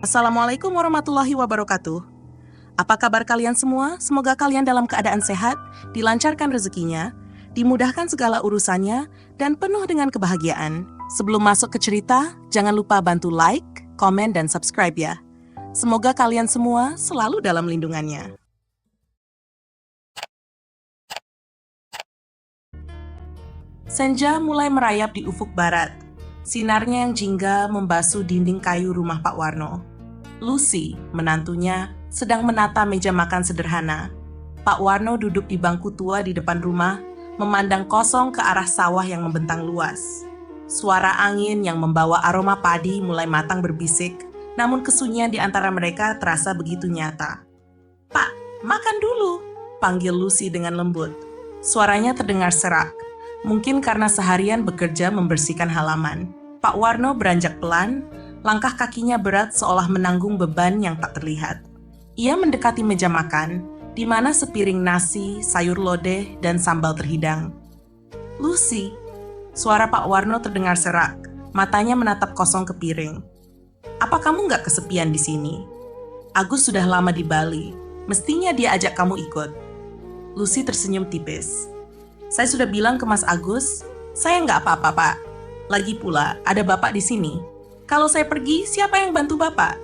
Assalamualaikum warahmatullahi wabarakatuh. Apa kabar kalian semua? Semoga kalian dalam keadaan sehat, dilancarkan rezekinya, dimudahkan segala urusannya, dan penuh dengan kebahagiaan. Sebelum masuk ke cerita, jangan lupa bantu like, komen, dan subscribe ya. Semoga kalian semua selalu dalam lindungannya. Senja mulai merayap di ufuk barat. Sinarnya yang jingga membasuh dinding kayu rumah Pak Warno. Lucy, menantunya, sedang menata meja makan sederhana. Pak Warno duduk di bangku tua di depan rumah, memandang kosong ke arah sawah yang membentang luas. Suara angin yang membawa aroma padi mulai matang berbisik, namun kesunyian di antara mereka terasa begitu nyata. "Pak, makan dulu," panggil Lucy dengan lembut. Suaranya terdengar serak, mungkin karena seharian bekerja membersihkan halaman. Pak Warno beranjak pelan, langkah kakinya berat seolah menanggung beban yang tak terlihat. Ia mendekati meja makan, di mana sepiring nasi, sayur lodeh, dan sambal terhidang. "Lucy," suara Pak Warno terdengar serak, matanya menatap kosong ke piring. "Apa kamu nggak kesepian di sini? Agus sudah lama di Bali, mestinya dia ajak kamu ikut." Lucy tersenyum tipis. "Saya sudah bilang ke Mas Agus, saya nggak apa-apa, Pak. Lagi pula, ada Bapak di sini. Kalau saya pergi, siapa yang bantu Bapak?"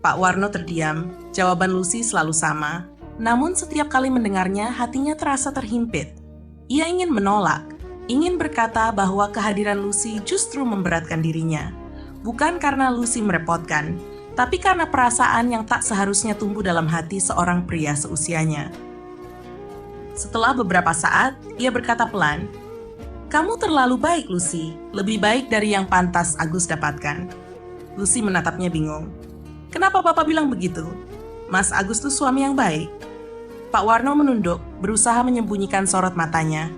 Pak Warno terdiam. Jawaban Lucy selalu sama. Namun setiap kali mendengarnya, hatinya terasa terhimpit. Ia ingin menolak, ingin berkata bahwa kehadiran Lucy justru memberatkan dirinya. Bukan karena Lucy merepotkan, tapi karena perasaan yang tak seharusnya tumbuh dalam hati seorang pria seusianya. Setelah beberapa saat, ia berkata pelan, "Kamu terlalu baik, Lucy. Lebih baik dari yang pantas Agus dapatkan." Lucy menatapnya bingung. "Kenapa Bapak bilang begitu? Mas Agus tuh suami yang baik." Pak Warno menunduk, berusaha menyembunyikan sorot matanya.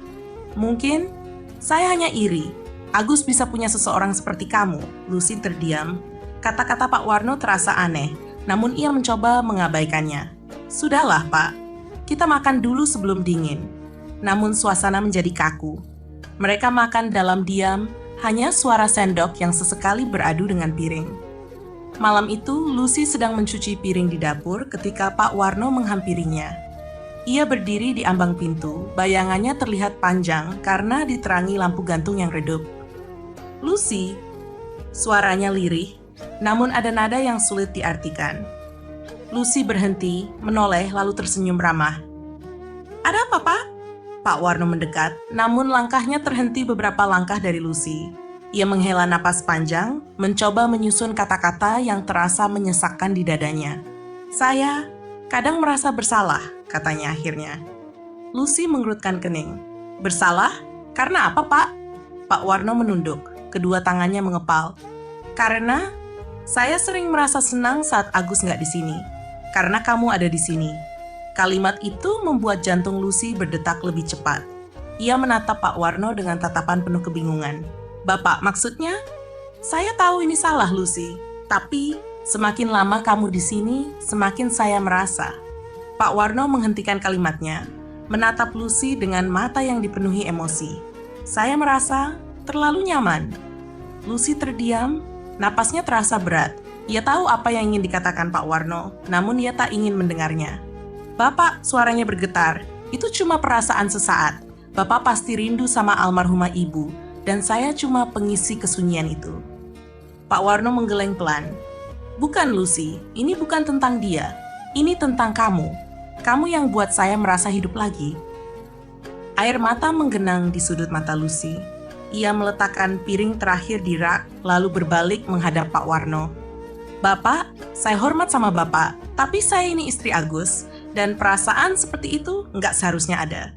"Mungkin saya hanya iri. Agus bisa punya seseorang seperti kamu." Lucy terdiam. Kata-kata Pak Warno terasa aneh, namun ia mencoba mengabaikannya. "Sudahlah, Pak. Kita makan dulu sebelum dingin." Namun suasana menjadi kaku. Mereka makan dalam diam, hanya suara sendok yang sesekali beradu dengan piring. Malam itu, Lucy sedang mencuci piring di dapur ketika Pak Warno menghampirinya. Ia berdiri di ambang pintu, bayangannya terlihat panjang karena diterangi lampu gantung yang redup. "Lucy," suaranya lirih, namun ada nada yang sulit diartikan. Lucy berhenti, menoleh lalu tersenyum ramah. "Ada apa, Pak?" Pak Warno mendekat, namun langkahnya terhenti beberapa langkah dari Lucy. Ia menghela napas panjang, mencoba menyusun kata-kata yang terasa menyesakkan di dadanya. "Saya kadang merasa bersalah," katanya akhirnya. Lucy mengerutkan kening. "Bersalah? Karena apa, Pak?" Pak Warno menunduk, kedua tangannya mengepal. "Karena saya sering merasa senang saat Agus nggak di sini. Karena kamu ada di sini." Kalimat itu membuat jantung Lucy berdetak lebih cepat. Ia menatap Pak Warno dengan tatapan penuh kebingungan. "Bapak, maksudnya?" "Saya tahu ini salah, Lucy. Tapi, semakin lama kamu di sini, semakin saya merasa." Pak Warno menghentikan kalimatnya, menatap Lucy dengan mata yang dipenuhi emosi. "Saya merasa terlalu nyaman." Lucy terdiam, napasnya terasa berat. Ia tahu apa yang ingin dikatakan Pak Warno, namun ia tak ingin mendengarnya. "Bapak," suaranya bergetar, "itu cuma perasaan sesaat. Bapak pasti rindu sama almarhumah ibu, dan saya cuma pengisi kesunyian itu." Pak Warno menggeleng pelan. "Bukan, Lucy, ini bukan tentang dia. Ini tentang kamu. Kamu yang buat saya merasa hidup lagi." Air mata menggenang di sudut mata Lucy. Ia meletakkan piring terakhir di rak, lalu berbalik menghadap Pak Warno. "Bapak, saya hormat sama Bapak, tapi saya ini istri Agus, dan perasaan seperti itu nggak seharusnya ada."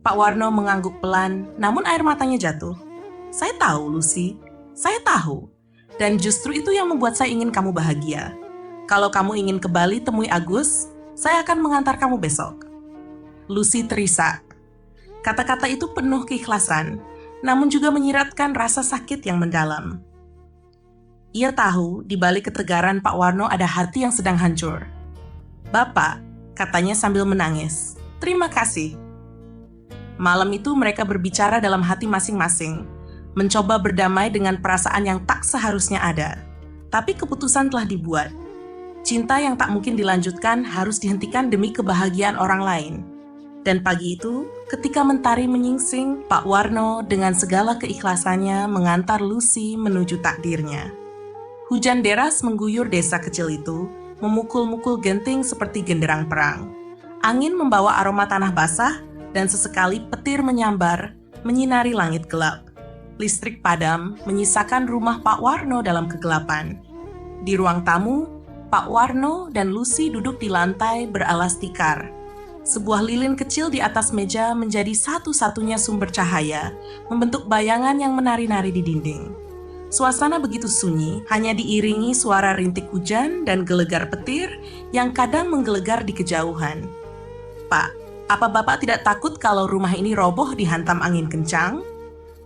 Pak Warno mengangguk pelan, namun air matanya jatuh. "Saya tahu, Lucy. Saya tahu. Dan justru itu yang membuat saya ingin kamu bahagia. Kalau kamu ingin ke Bali temui Agus, saya akan mengantar kamu besok." Lucy terisak. Kata-kata itu penuh keikhlasan, namun juga menyiratkan rasa sakit yang mendalam. Ia tahu di balik ketegaran Pak Warno ada hati yang sedang hancur. "Bapak," katanya sambil menangis, "terima kasih." Malam itu mereka berbicara dalam hati masing-masing, mencoba berdamai dengan perasaan yang tak seharusnya ada. Tapi keputusan telah dibuat. Cinta yang tak mungkin dilanjutkan harus dihentikan demi kebahagiaan orang lain. Dan pagi itu, ketika mentari menyingsing, Pak Warno dengan segala keikhlasannya mengantar Lucy menuju takdirnya. Hujan deras mengguyur desa kecil itu, memukul-mukul genting seperti genderang perang. Angin membawa aroma tanah basah, dan sesekali petir menyambar, menyinari langit gelap. Listrik padam menyisakan rumah Pak Warno dalam kegelapan. Di ruang tamu, Pak Warno dan Lucy duduk di lantai beralas tikar. Sebuah lilin kecil di atas meja menjadi satu-satunya sumber cahaya, membentuk bayangan yang menari-nari di dinding. Suasana begitu sunyi, hanya diiringi suara rintik hujan dan gelegar petir yang kadang menggelegar di kejauhan. "Pak, apa Bapak tidak takut kalau rumah ini roboh dihantam angin kencang?"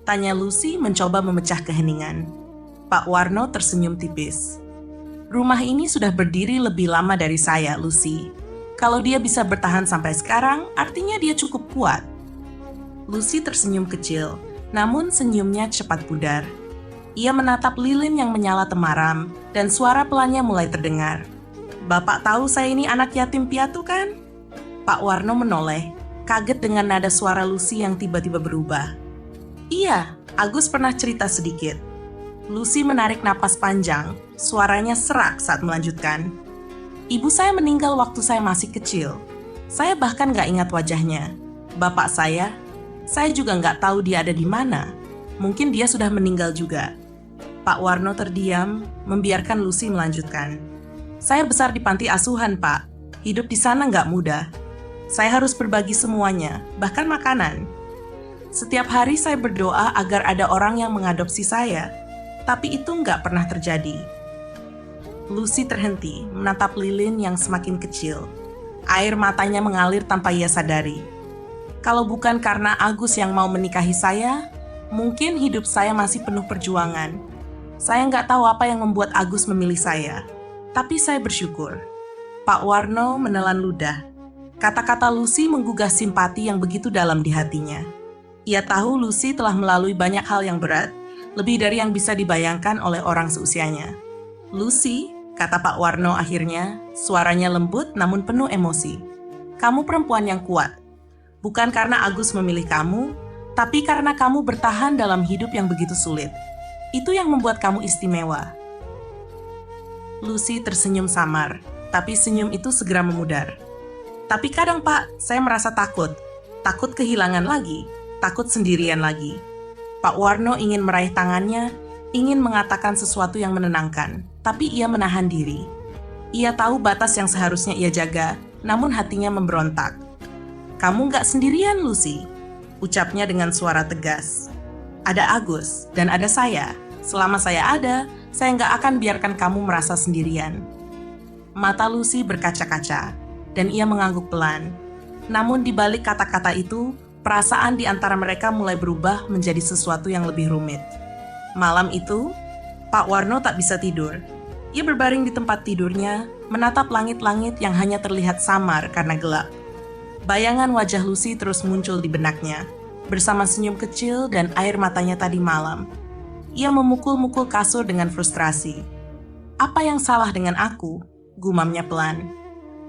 tanya Lucy mencoba memecah keheningan. Pak Warno tersenyum tipis. "Rumah ini sudah berdiri lebih lama dari saya, Lucy. Kalau dia bisa bertahan sampai sekarang, artinya dia cukup kuat." Lucy tersenyum kecil, namun senyumnya cepat pudar. Ia menatap lilin yang menyala temaram, dan suara pelannya mulai terdengar. "Bapak tahu saya ini anak yatim piatu kan?" Pak Warno menoleh, kaget dengan nada suara Lucy yang tiba-tiba berubah. "Iya, Agus pernah cerita sedikit." Lucy menarik napas panjang, suaranya serak saat melanjutkan. "Ibu saya meninggal waktu saya masih kecil. Saya bahkan gak ingat wajahnya. Bapak saya juga gak tahu dia ada di mana. Mungkin dia sudah meninggal juga." Pak Warno terdiam, membiarkan Lucy melanjutkan. "Saya besar di panti asuhan, Pak. Hidup di sana gak mudah. Saya harus berbagi semuanya, bahkan makanan. Setiap hari saya berdoa agar ada orang yang mengadopsi saya, tapi itu nggak pernah terjadi." Lucy terhenti, menatap lilin yang semakin kecil. Air matanya mengalir tanpa ia sadari. "Kalau bukan karena Agus yang mau menikahi saya, mungkin hidup saya masih penuh perjuangan. Saya nggak tahu apa yang membuat Agus memilih saya, tapi saya bersyukur." Pak Warno menelan ludah. Kata-kata Lucy menggugah simpati yang begitu dalam di hatinya. Ia tahu Lucy telah melalui banyak hal yang berat, lebih dari yang bisa dibayangkan oleh orang seusianya. "Lucy," kata Pak Warno akhirnya, suaranya lembut namun penuh emosi. "Kamu perempuan yang kuat. Bukan karena Agus memilih kamu, tapi karena kamu bertahan dalam hidup yang begitu sulit. Itu yang membuat kamu istimewa." Lucy tersenyum samar, tapi senyum itu segera memudar. "Tapi kadang, Pak, saya merasa takut kehilangan lagi. Takut sendirian lagi." Pak Warno ingin meraih tangannya, ingin mengatakan sesuatu yang menenangkan, tapi ia menahan diri. Ia tahu batas yang seharusnya ia jaga, namun hatinya memberontak. "Kamu nggak sendirian, Lucy," ucapnya dengan suara tegas. "Ada Agus, dan ada saya. Selama saya ada, saya nggak akan biarkan kamu merasa sendirian." Mata Lucy berkaca-kaca, dan ia mengangguk pelan. Namun di balik kata-kata itu, perasaan di antara mereka mulai berubah menjadi sesuatu yang lebih rumit. Malam itu, Pak Warno tak bisa tidur. Ia berbaring di tempat tidurnya, menatap langit-langit yang hanya terlihat samar karena gelap. Bayangan wajah Lucy terus muncul di benaknya, bersama senyum kecil dan air matanya tadi malam. Ia memukul-mukul kasur dengan frustrasi. "Apa yang salah dengan aku?" gumamnya pelan.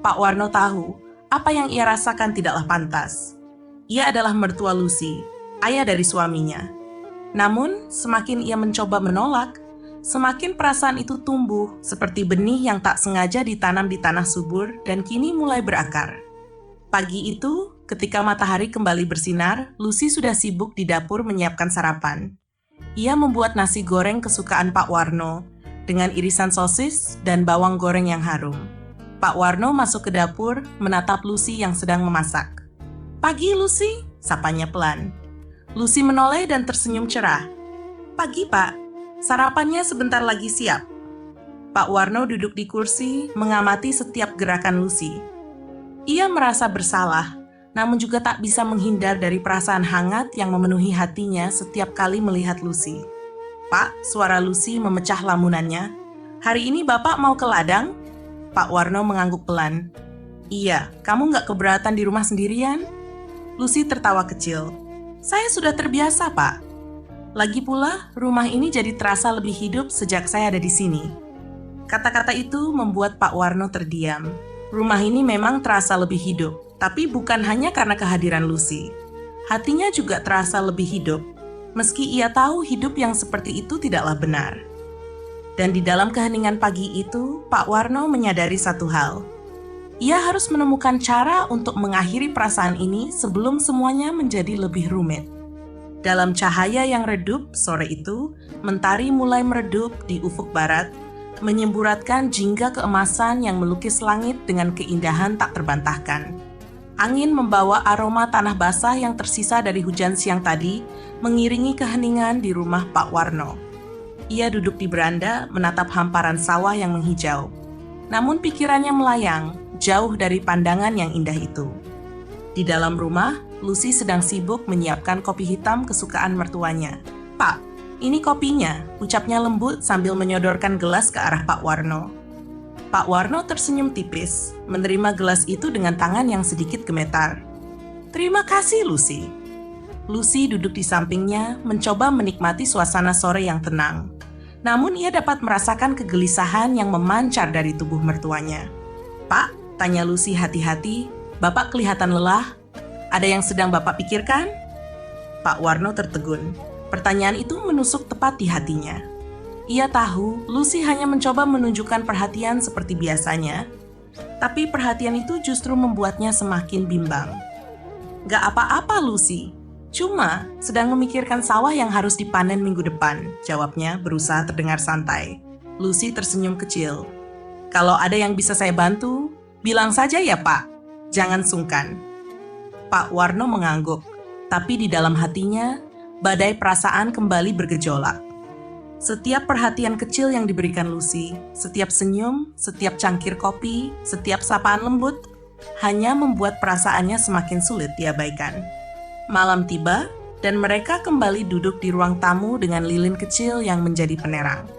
Pak Warno tahu, apa yang ia rasakan tidaklah pantas. Ia adalah mertua Lucy, ayah dari suaminya. Namun, semakin ia mencoba menolak, semakin perasaan itu tumbuh seperti benih yang tak sengaja ditanam di tanah subur dan kini mulai berakar. Pagi itu, ketika matahari kembali bersinar, Lucy sudah sibuk di dapur menyiapkan sarapan. Ia membuat nasi goreng kesukaan Pak Warno dengan irisan sosis dan bawang goreng yang harum. Pak Warno masuk ke dapur, menatap Lucy yang sedang memasak. "Pagi, Lucy," sapanya pelan. Lucy menoleh dan tersenyum cerah. "Pagi, Pak. Sarapannya sebentar lagi siap." Pak Warno duduk di kursi, mengamati setiap gerakan Lucy. Ia merasa bersalah, namun juga tak bisa menghindar dari perasaan hangat yang memenuhi hatinya setiap kali melihat Lucy. "Pak," suara Lucy memecah lamunannya. "Hari ini Bapak mau ke ladang?" Pak Warno mengangguk pelan. "Iya, kamu nggak keberatan di rumah sendirian?" Lucy tertawa kecil. "Saya sudah terbiasa, Pak. Lagi pula, rumah ini jadi terasa lebih hidup sejak saya ada di sini." Kata-kata itu membuat Pak Warno terdiam. Rumah ini memang terasa lebih hidup, tapi bukan hanya karena kehadiran Lucy. Hatinya juga terasa lebih hidup, meski ia tahu hidup yang seperti itu tidaklah benar. Dan di dalam keheningan pagi itu, Pak Warno menyadari satu hal. Ia harus menemukan cara untuk mengakhiri perasaan ini sebelum semuanya menjadi lebih rumit. Dalam cahaya yang redup sore itu, mentari mulai meredup di ufuk barat, menyemburatkan jingga keemasan yang melukis langit dengan keindahan tak terbantahkan. Angin membawa aroma tanah basah yang tersisa dari hujan siang tadi, mengiringi keheningan di rumah Pak Warno. Ia duduk di beranda, menatap hamparan sawah yang menghijau. Namun pikirannya melayang, jauh dari pandangan yang indah itu. Di dalam rumah, Lucy sedang sibuk menyiapkan kopi hitam kesukaan mertuanya. "Pak, ini kopinya," ucapnya lembut sambil menyodorkan gelas ke arah Pak Warno. Pak Warno tersenyum tipis, menerima gelas itu dengan tangan yang sedikit gemetar. "Terima kasih, Lucy." Lucy duduk di sampingnya, mencoba menikmati suasana sore yang tenang. Namun ia dapat merasakan kegelisahan yang memancar dari tubuh mertuanya. "Pak," tanya Lucy hati-hati, "Bapak kelihatan lelah. Ada yang sedang Bapak pikirkan?" Pak Warno tertegun. Pertanyaan itu menusuk tepat di hatinya. Ia tahu Lucy hanya mencoba menunjukkan perhatian seperti biasanya, tapi perhatian itu justru membuatnya semakin bimbang. "Gak apa-apa, Lucy. Cuma sedang memikirkan sawah yang harus dipanen minggu depan," jawabnya berusaha terdengar santai. Lucy tersenyum kecil. "Kalau ada yang bisa saya bantu, bilang saja ya, Pak. Jangan sungkan." Pak Warno mengangguk, tapi di dalam hatinya, badai perasaan kembali bergejolak. Setiap perhatian kecil yang diberikan Lucy, setiap senyum, setiap cangkir kopi, setiap sapaan lembut, hanya membuat perasaannya semakin sulit diabaikan. Malam tiba, dan mereka kembali duduk di ruang tamu dengan lilin kecil yang menjadi penerang.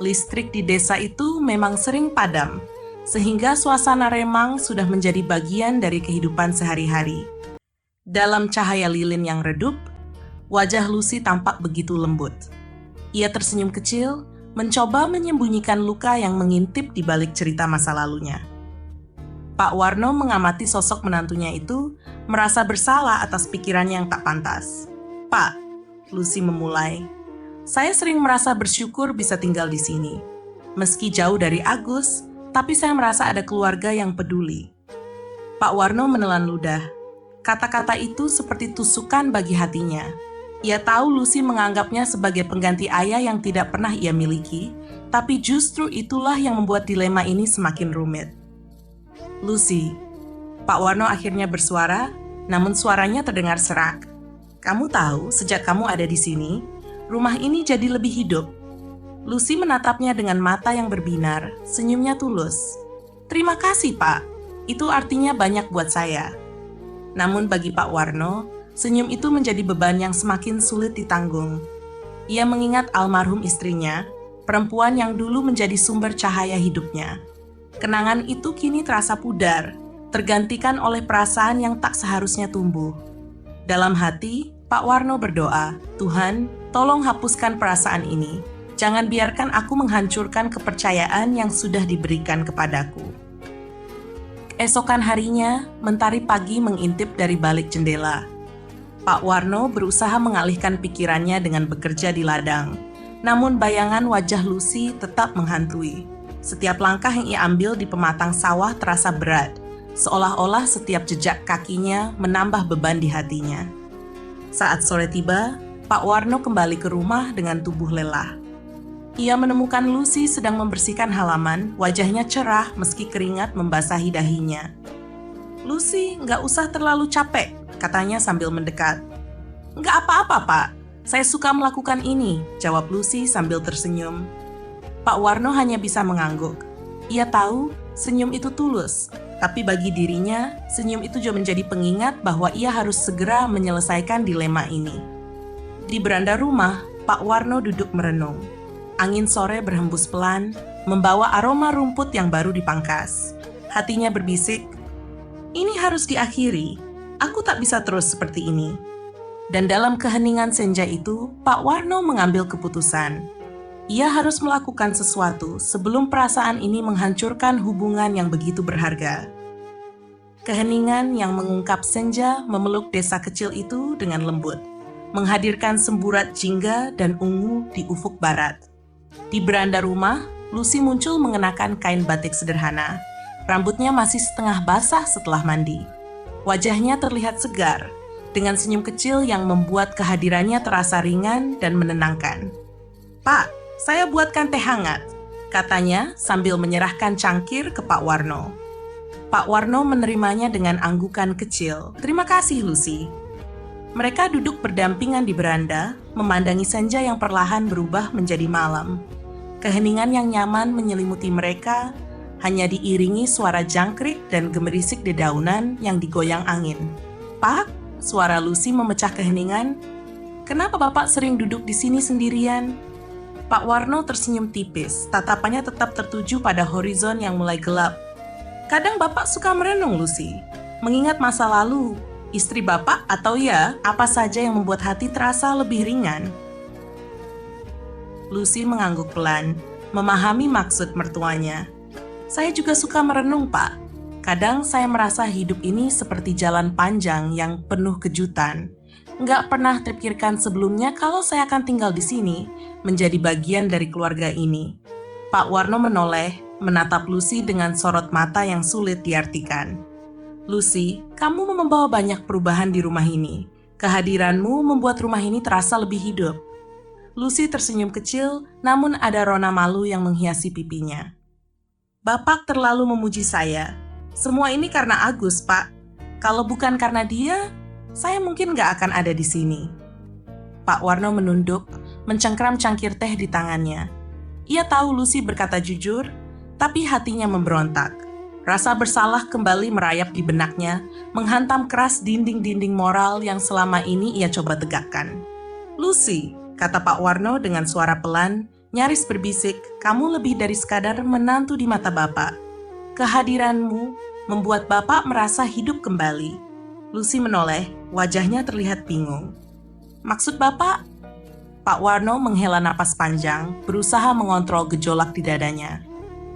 Listrik di desa itu memang sering padam, sehingga suasana remang sudah menjadi bagian dari kehidupan sehari-hari. Dalam cahaya lilin yang redup, wajah Lucy tampak begitu lembut. Ia tersenyum kecil, mencoba menyembunyikan luka yang mengintip di balik cerita masa lalunya. Pak Warno mengamati sosok menantunya itu, merasa bersalah atas pikirannya yang tak pantas. "Pak," Lucy memulai, "saya sering merasa bersyukur bisa tinggal di sini. Meski jauh dari Agus, tapi saya merasa ada keluarga yang peduli." Pak Warno menelan ludah. Kata-kata itu seperti tusukan bagi hatinya. Ia tahu Lucy menganggapnya sebagai pengganti ayah yang tidak pernah ia miliki, tapi justru itulah yang membuat dilema ini semakin rumit. "Lucy," Pak Warno akhirnya bersuara, namun suaranya terdengar serak. "Kamu tahu, sejak kamu ada di sini, rumah ini jadi lebih hidup." Lucy menatapnya dengan mata yang berbinar, senyumnya tulus. "Terima kasih, Pak. Itu artinya banyak buat saya." Namun bagi Pak Warno, senyum itu menjadi beban yang semakin sulit ditanggung. Ia mengingat almarhum istrinya, perempuan yang dulu menjadi sumber cahaya hidupnya. Kenangan itu kini terasa pudar, tergantikan oleh perasaan yang tak seharusnya tumbuh. Dalam hati, Pak Warno berdoa, "Tuhan, tolong hapuskan perasaan ini. Jangan biarkan aku menghancurkan kepercayaan yang sudah diberikan kepadaku." Keesokan harinya, mentari pagi mengintip dari balik jendela. Pak Warno berusaha mengalihkan pikirannya dengan bekerja di ladang. Namun bayangan wajah Lucy tetap menghantui. Setiap langkah yang ia ambil di pematang sawah terasa berat, seolah-olah setiap jejak kakinya menambah beban di hatinya. Saat sore tiba, Pak Warno kembali ke rumah dengan tubuh lelah. Ia menemukan Lucy sedang membersihkan halaman, wajahnya cerah meski keringat membasahi dahinya. "Lucy, nggak usah terlalu capek," katanya sambil mendekat. "Nggak apa-apa, Pak. Saya suka melakukan ini," jawab Lucy sambil tersenyum. Pak Warno hanya bisa mengangguk. Ia tahu senyum itu tulus, tapi bagi dirinya, senyum itu juga menjadi pengingat bahwa ia harus segera menyelesaikan dilema ini. Di beranda rumah, Pak Warno duduk merenung. Angin sore berhembus pelan, membawa aroma rumput yang baru dipangkas. Hatinya berbisik, "Ini harus diakhiri. Aku tak bisa terus seperti ini." Dan dalam keheningan senja itu, Pak Warno mengambil keputusan. Ia harus melakukan sesuatu sebelum perasaan ini menghancurkan hubungan yang begitu berharga. Keheningan yang mengungkap senja memeluk desa kecil itu dengan lembut, menghadirkan semburat jingga dan ungu di ufuk barat. Di beranda rumah, Lucy muncul mengenakan kain batik sederhana. Rambutnya masih setengah basah setelah mandi. Wajahnya terlihat segar, dengan senyum kecil yang membuat kehadirannya terasa ringan dan menenangkan. "Pak, saya buatkan teh hangat," katanya sambil menyerahkan cangkir ke Pak Warno. Pak Warno menerimanya dengan anggukan kecil. "Terima kasih, Lucy." Mereka duduk berdampingan di beranda, memandangi senja yang perlahan berubah menjadi malam. Keheningan yang nyaman menyelimuti mereka, hanya diiringi suara jangkrik dan gemerisik dedaunan yang digoyang angin. "Pak," suara Lucy memecah keheningan, "kenapa Bapak sering duduk di sini sendirian?" Pak Warno tersenyum tipis, tatapannya tetap tertuju pada horizon yang mulai gelap. "Kadang Bapak suka merenung, Lucy, mengingat masa lalu, istri Bapak atau ya, apa saja yang membuat hati terasa lebih ringan." Lucy mengangguk pelan, memahami maksud mertuanya. "Saya juga suka merenung, Pak. Kadang saya merasa hidup ini seperti jalan panjang yang penuh kejutan. Nggak pernah terpikirkan sebelumnya kalau saya akan tinggal di sini, menjadi bagian dari keluarga ini." Pak Warno menoleh, menatap Lucy dengan sorot mata yang sulit diartikan. "Lucy, kamu membawa banyak perubahan di rumah ini. Kehadiranmu membuat rumah ini terasa lebih hidup." Lucy tersenyum kecil, namun ada rona malu yang menghiasi pipinya. "Bapak terlalu memuji saya. Semua ini karena Agus, Pak. Kalau bukan karena dia, saya mungkin nggak akan ada di sini." Pak Warno menunduk, mencengkram cangkir teh di tangannya. Ia tahu Lucy berkata jujur, tapi hatinya memberontak. Rasa bersalah kembali merayap di benaknya, menghantam keras dinding-dinding moral yang selama ini ia coba tegakkan. "Lucy," kata Pak Warno dengan suara pelan, nyaris berbisik, "kamu lebih dari sekadar menantu di mata Bapak. Kehadiranmu membuat Bapak merasa hidup kembali." Lucy menoleh, wajahnya terlihat bingung. "Maksud Bapak?" Pak Warno menghela napas panjang, berusaha mengontrol gejolak di dadanya.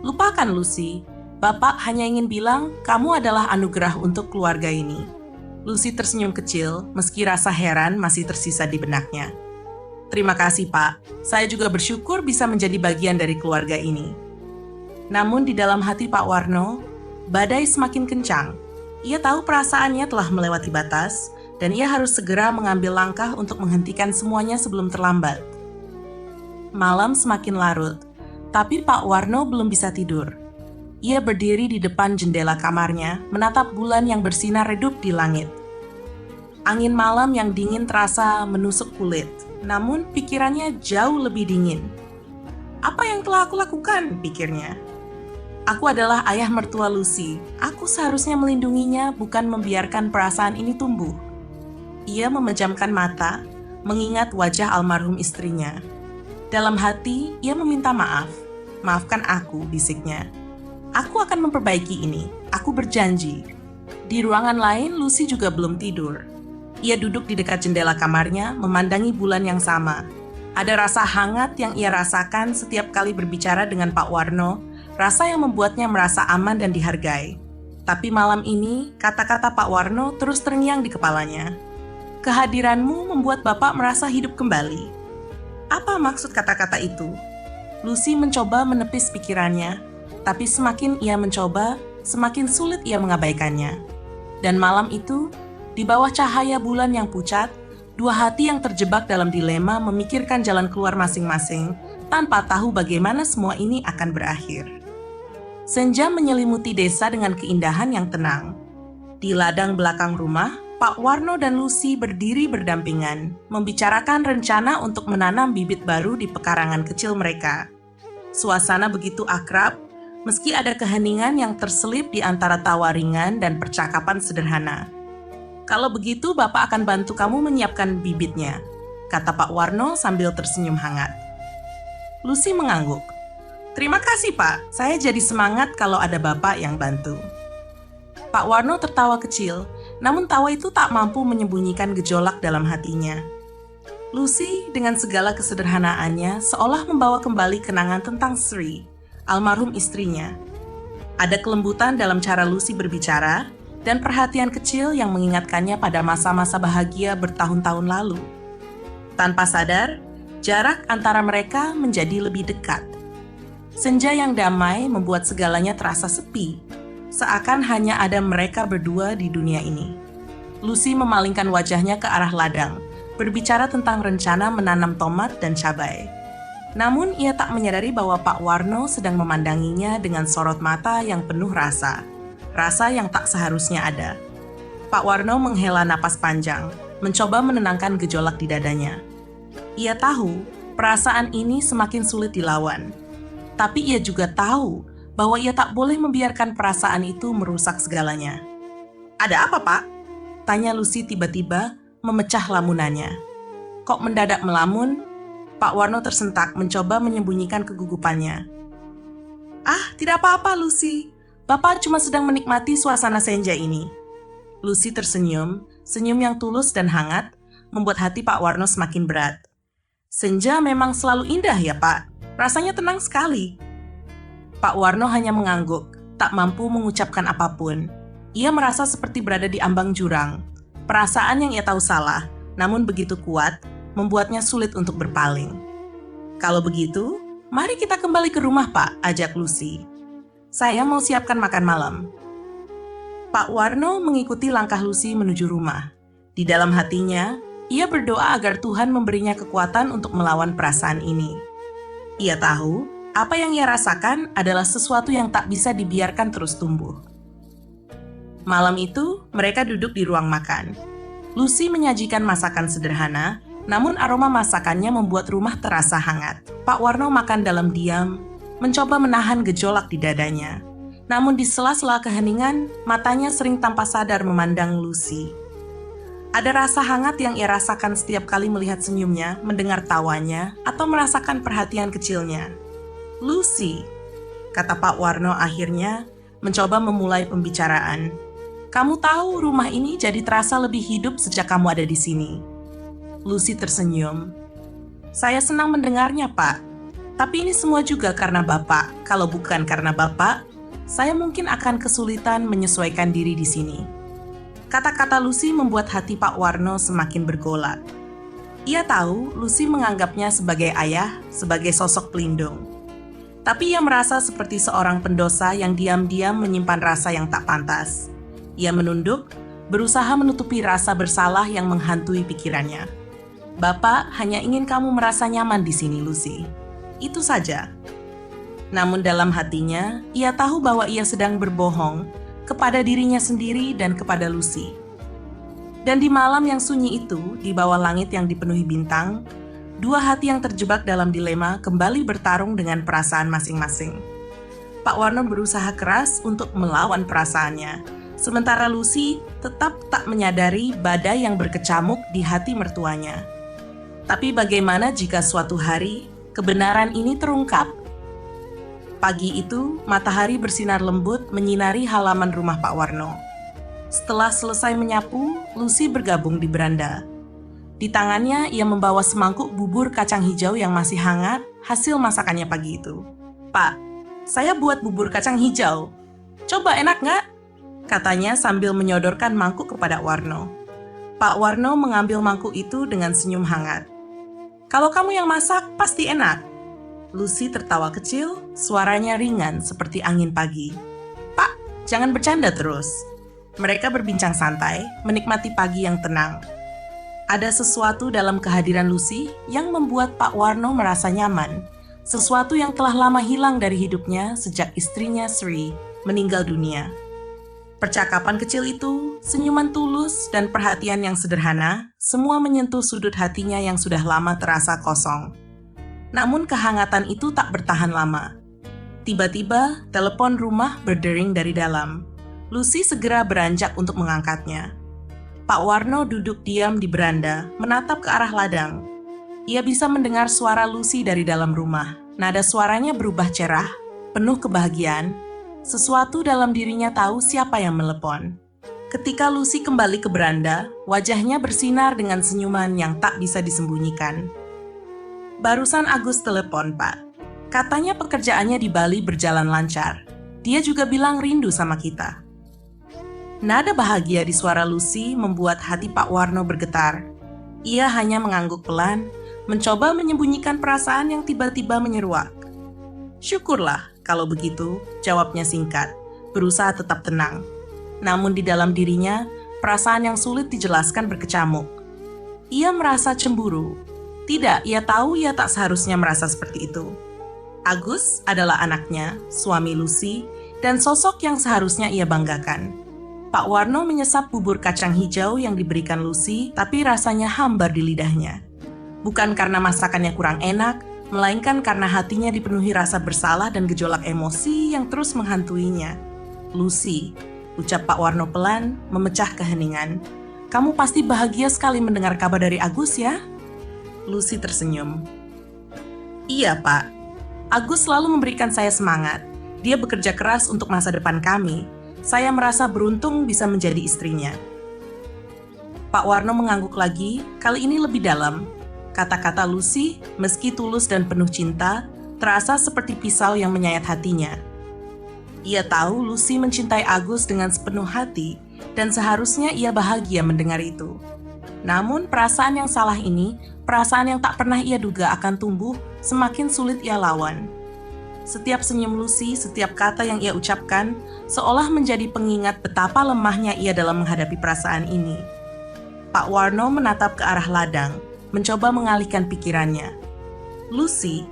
"Lupakan, Lucy. Bapak hanya ingin bilang kamu adalah anugerah untuk keluarga ini." Lucy tersenyum kecil, meski rasa heran masih tersisa di benaknya. "Terima kasih, Pak. Saya juga bersyukur bisa menjadi bagian dari keluarga ini." Namun di dalam hati Pak Warno, badai semakin kencang. Ia tahu perasaannya telah melewati batas, dan ia harus segera mengambil langkah untuk menghentikan semuanya sebelum terlambat. Malam semakin larut, tapi Pak Warno belum bisa tidur. Ia berdiri di depan jendela kamarnya, menatap bulan yang bersinar redup di langit. Angin malam yang dingin terasa menusuk kulit, namun pikirannya jauh lebih dingin. "Apa yang telah aku lakukan?" pikirnya. "Aku adalah ayah mertua Lucy. Aku seharusnya melindunginya, bukan membiarkan perasaan ini tumbuh." Ia memejamkan mata, mengingat wajah almarhum istrinya. Dalam hati, ia meminta maaf. "Maafkan aku," bisiknya. "Aku akan memperbaiki ini. Aku berjanji." Di ruangan lain, Lucy juga belum tidur. Ia duduk di dekat jendela kamarnya, memandangi bulan yang sama. Ada rasa hangat yang ia rasakan setiap kali berbicara dengan Pak Warno, rasa yang membuatnya merasa aman dan dihargai. Tapi malam ini, kata-kata Pak Warno terus terngiang di kepalanya. "Kehadiranmu membuat Bapak merasa hidup kembali." Apa maksud kata-kata itu? Lucy mencoba menepis pikirannya, tapi semakin ia mencoba, semakin sulit ia mengabaikannya. Dan malam itu, di bawah cahaya bulan yang pucat, dua hati yang terjebak dalam dilema memikirkan jalan keluar masing-masing tanpa tahu bagaimana semua ini akan berakhir. Senja menyelimuti desa dengan keindahan yang tenang. Di ladang belakang rumah, Pak Warno dan Lucy berdiri berdampingan, membicarakan rencana untuk menanam bibit baru di pekarangan kecil mereka. Suasana begitu akrab, meski ada keheningan yang terselip di antara tawa ringan dan percakapan sederhana. "Kalau begitu, Bapak akan bantu kamu menyiapkan bibitnya," kata Pak Warno sambil tersenyum hangat. Lucy mengangguk. "Terima kasih, Pak. Saya jadi semangat kalau ada Bapak yang bantu." Pak Warno tertawa kecil, namun tawa itu tak mampu menyembunyikan gejolak dalam hatinya. Lucy dengan segala kesederhanaannya seolah membawa kembali kenangan tentang Sri, almarhum istrinya. Ada kelembutan dalam cara Lucy berbicara dan perhatian kecil yang mengingatkannya pada masa-masa bahagia bertahun-tahun lalu. Tanpa sadar, jarak antara mereka menjadi lebih dekat. Senja yang damai membuat segalanya terasa sepi, seakan hanya ada mereka berdua di dunia ini. Lucy memalingkan wajahnya ke arah ladang, berbicara tentang rencana menanam tomat dan cabai. Namun ia tak menyadari bahwa Pak Warno sedang memandanginya dengan sorot mata yang penuh rasa yang tak seharusnya ada. Pak Warno menghela napas panjang, mencoba menenangkan gejolak di dadanya. Ia tahu perasaan ini semakin sulit dilawan, tapi ia juga tahu bahwa ia tak boleh membiarkan perasaan itu merusak segalanya. "Ada apa, Pak?" tanya Lucy tiba-tiba, memecah lamunannya. Kok mendadak melamun? Pak Warno tersentak mencoba menyembunyikan kegugupannya. "Ah, tidak apa-apa, Lucy. Bapak cuma sedang menikmati suasana senja ini." Lucy tersenyum, senyum yang tulus dan hangat, membuat hati Pak Warno semakin berat. "Senja memang selalu indah ya, Pak. Rasanya tenang sekali." Pak Warno hanya mengangguk, tak mampu mengucapkan apapun. Ia merasa seperti berada di ambang jurang. Perasaan yang ia tahu salah, namun begitu kuat, membuatnya sulit untuk berpaling. "Kalau begitu, mari kita kembali ke rumah, Pak," ajak Lucy. "Saya mau siapkan makan malam." Pak Warno mengikuti langkah Lucy menuju rumah. Di dalam hatinya, ia berdoa agar Tuhan memberinya kekuatan untuk melawan perasaan ini. Ia tahu, apa yang ia rasakan adalah sesuatu yang tak bisa dibiarkan terus tumbuh. Malam itu, mereka duduk di ruang makan. Lucy menyajikan masakan sederhana, namun aroma masakannya membuat rumah terasa hangat. Pak Warno makan dalam diam, mencoba menahan gejolak di dadanya. Namun di sela-sela keheningan, matanya sering tanpa sadar memandang Lucy. Ada rasa hangat yang ia rasakan setiap kali melihat senyumnya, mendengar tawanya, atau merasakan perhatian kecilnya. "Lucy," kata Pak Warno akhirnya, mencoba memulai pembicaraan. "Kamu tahu rumah ini jadi terasa lebih hidup sejak kamu ada di sini." Lucy tersenyum. "Saya senang mendengarnya, Pak. Tapi ini semua juga karena Bapak. Kalau bukan karena Bapak, saya mungkin akan kesulitan menyesuaikan diri di sini." Kata-kata Lucy membuat hati Pak Warno semakin bergolak. Ia tahu Lucy menganggapnya sebagai ayah, sebagai sosok pelindung. Tapi ia merasa seperti seorang pendosa yang diam-diam menyimpan rasa yang tak pantas. Ia menunduk, berusaha menutupi rasa bersalah yang menghantui pikirannya. "Bapak hanya ingin kamu merasa nyaman di sini, Lucy. Itu saja." Namun dalam hatinya, ia tahu bahwa ia sedang berbohong kepada dirinya sendiri dan kepada Lucy. Dan di malam yang sunyi itu, di bawah langit yang dipenuhi bintang, dua hati yang terjebak dalam dilema kembali bertarung dengan perasaan masing-masing. Pak Warno berusaha keras untuk melawan perasaannya, sementara Lucy tetap tak menyadari badai yang berkecamuk di hati mertuanya. Tapi bagaimana jika suatu hari kebenaran ini terungkap? Pagi itu, matahari bersinar lembut menyinari halaman rumah Pak Warno. Setelah selesai menyapu, Lucy bergabung di beranda. Di tangannya, ia membawa semangkuk bubur kacang hijau yang masih hangat, hasil masakannya pagi itu. "Pak, saya buat bubur kacang hijau. Coba, enak nggak?" katanya sambil menyodorkan mangkuk kepada Warno. Pak Warno mengambil mangkuk itu dengan senyum hangat. "Kalau kamu yang masak, pasti enak." Lucy tertawa kecil, suaranya ringan seperti angin pagi. "Pak, jangan bercanda terus." Mereka berbincang santai, menikmati pagi yang tenang. Ada sesuatu dalam kehadiran Lucy yang membuat Pak Warno merasa nyaman, sesuatu yang telah lama hilang dari hidupnya sejak istrinya Sri meninggal dunia. Percakapan kecil itu, senyuman tulus, dan perhatian yang sederhana, semua menyentuh sudut hatinya yang sudah lama terasa kosong. Namun kehangatan itu tak bertahan lama. Tiba-tiba, telepon rumah berdering dari dalam. Lucy segera beranjak untuk mengangkatnya. Pak Warno duduk diam di beranda, menatap ke arah ladang. Ia bisa mendengar suara Lucy dari dalam rumah. Nada suaranya berubah cerah, penuh kebahagiaan. Sesuatu dalam dirinya tahu siapa yang menelepon. Ketika Lucy kembali ke beranda, wajahnya bersinar dengan senyuman yang tak bisa disembunyikan. Barusan Agus telepon, Pak. Katanya pekerjaannya di Bali berjalan lancar. Dia juga bilang rindu sama kita. Nada bahagia di suara Lucy membuat hati Pak Warno bergetar. Ia hanya mengangguk pelan, mencoba menyembunyikan perasaan yang tiba-tiba menyeruak. Syukurlah kalau begitu, jawabnya singkat, berusaha tetap tenang. Namun di dalam dirinya, perasaan yang sulit dijelaskan berkecamuk. Ia merasa cemburu. Tidak, ia tahu ia tak seharusnya merasa seperti itu. Agus adalah anaknya, suami Lucy, dan sosok yang seharusnya ia banggakan. Pak Warno menyesap bubur kacang hijau yang diberikan Lucy, tapi rasanya hambar di lidahnya. Bukan karena masakannya kurang enak, melainkan karena hatinya dipenuhi rasa bersalah dan gejolak emosi yang terus menghantuinya. Lucy, ucap Pak Warno pelan, memecah keheningan. Kamu pasti bahagia sekali mendengar kabar dari Agus ya? Lucy tersenyum. Iya, Pak. Agus selalu memberikan saya semangat. Dia bekerja keras untuk masa depan kami. Saya merasa beruntung bisa menjadi istrinya. Pak Warno mengangguk lagi, kali ini lebih dalam. Kata-kata Lucy, meski tulus dan penuh cinta, terasa seperti pisau yang menyayat hatinya. Ia tahu Lucy mencintai Agus dengan sepenuh hati, dan seharusnya ia bahagia mendengar itu. Namun perasaan yang salah ini, perasaan yang tak pernah ia duga akan tumbuh, semakin sulit ia lawan. Setiap senyum Lucy, setiap kata yang ia ucapkan, seolah menjadi pengingat betapa lemahnya ia dalam menghadapi perasaan ini. Pak Warno menatap ke arah ladang, mencoba mengalihkan pikirannya. Lucy,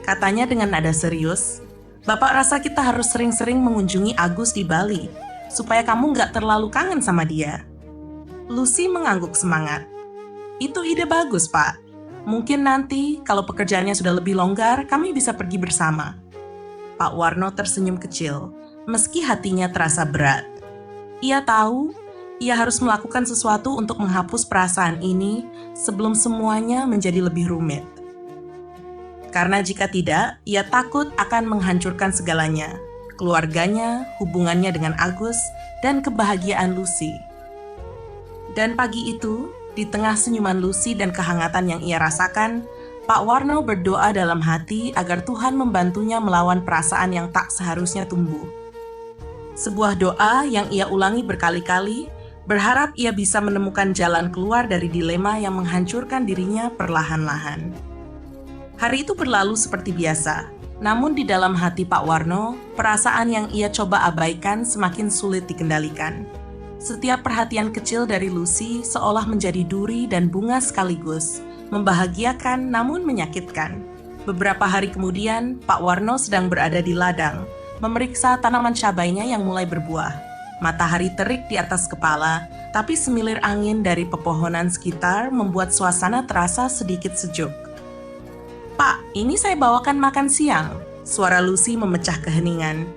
katanya dengan nada serius, Bapak rasa kita harus sering-sering mengunjungi Agus di Bali, supaya kamu nggak terlalu kangen sama dia. Lucy mengangguk semangat. Itu ide bagus, Pak. Mungkin nanti, kalau pekerjaannya sudah lebih longgar, kami bisa pergi bersama. Pak Warno tersenyum kecil, meski hatinya terasa berat. Ia tahu, ia harus melakukan sesuatu untuk menghapus perasaan ini sebelum semuanya menjadi lebih rumit. Karena jika tidak, ia takut akan menghancurkan segalanya, keluarganya, hubungannya dengan Agus, dan kebahagiaan Lucy. Dan pagi itu, di tengah senyuman Lucy dan kehangatan yang ia rasakan, Pak Warno berdoa dalam hati agar Tuhan membantunya melawan perasaan yang tak seharusnya tumbuh. Sebuah doa yang ia ulangi berkali-kali, berharap ia bisa menemukan jalan keluar dari dilema yang menghancurkan dirinya perlahan-lahan. Hari itu berlalu seperti biasa, namun di dalam hati Pak Warno, perasaan yang ia coba abaikan semakin sulit dikendalikan. Setiap perhatian kecil dari Lucy seolah menjadi duri dan bunga sekaligus, membahagiakan namun menyakitkan. Beberapa hari kemudian, Pak Warno sedang berada di ladang, memeriksa tanaman cabainya yang mulai berbuah. Matahari terik di atas kepala, tapi semilir angin dari pepohonan sekitar membuat suasana terasa sedikit sejuk. Pak, ini saya bawakan makan siang, suara Lucy memecah keheningan.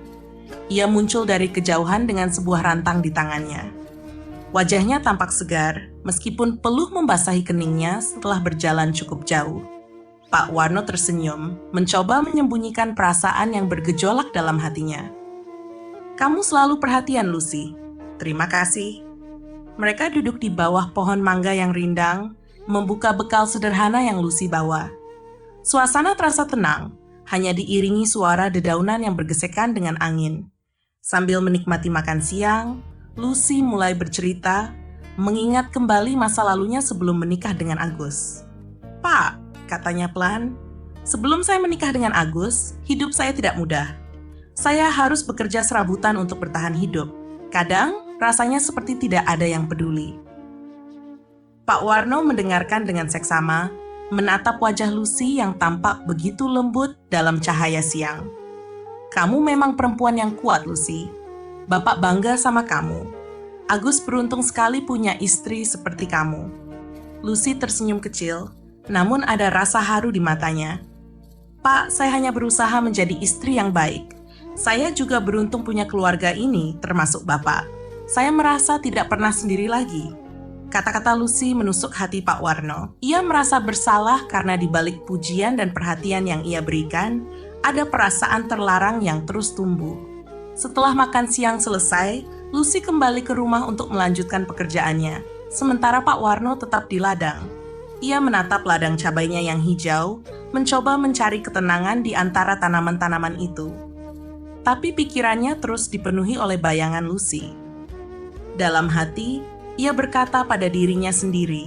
Ia muncul dari kejauhan dengan sebuah rantang di tangannya. Wajahnya tampak segar, meskipun peluh membasahi keningnya setelah berjalan cukup jauh. Pak Warno tersenyum, mencoba menyembunyikan perasaan yang bergejolak dalam hatinya. Kamu selalu perhatian, Lucy. Terima kasih. Mereka duduk di bawah pohon mangga yang rindang, membuka bekal sederhana yang Lucy bawa. Suasana terasa tenang, hanya diiringi suara dedaunan yang bergesekan dengan angin. Sambil menikmati makan siang, Lucy mulai bercerita, mengingat kembali masa lalunya sebelum menikah dengan Agus. Pak, katanya pelan, sebelum saya menikah dengan Agus, hidup saya tidak mudah. Saya harus bekerja serabutan untuk bertahan hidup. Kadang, rasanya seperti tidak ada yang peduli. Pak Warno mendengarkan dengan seksama, menatap wajah Lucy yang tampak begitu lembut dalam cahaya siang. Kamu memang perempuan yang kuat, Lucy. Bapak bangga sama kamu. Agus beruntung sekali punya istri seperti kamu. Lucy tersenyum kecil, namun ada rasa haru di matanya. Pak, saya hanya berusaha menjadi istri yang baik. Saya juga beruntung punya keluarga ini, termasuk Bapak. Saya merasa tidak pernah sendiri lagi. Kata-kata Lucy menusuk hati Pak Warno. Ia merasa bersalah karena di balik pujian dan perhatian yang ia berikan, ada perasaan terlarang yang terus tumbuh. Setelah makan siang selesai, Lucy kembali ke rumah untuk melanjutkan pekerjaannya, sementara Pak Warno tetap di ladang. Ia menatap ladang cabainya yang hijau, mencoba mencari ketenangan di antara tanaman-tanaman itu. Tapi pikirannya terus dipenuhi oleh bayangan Lucy. Dalam hati, ia berkata pada dirinya sendiri,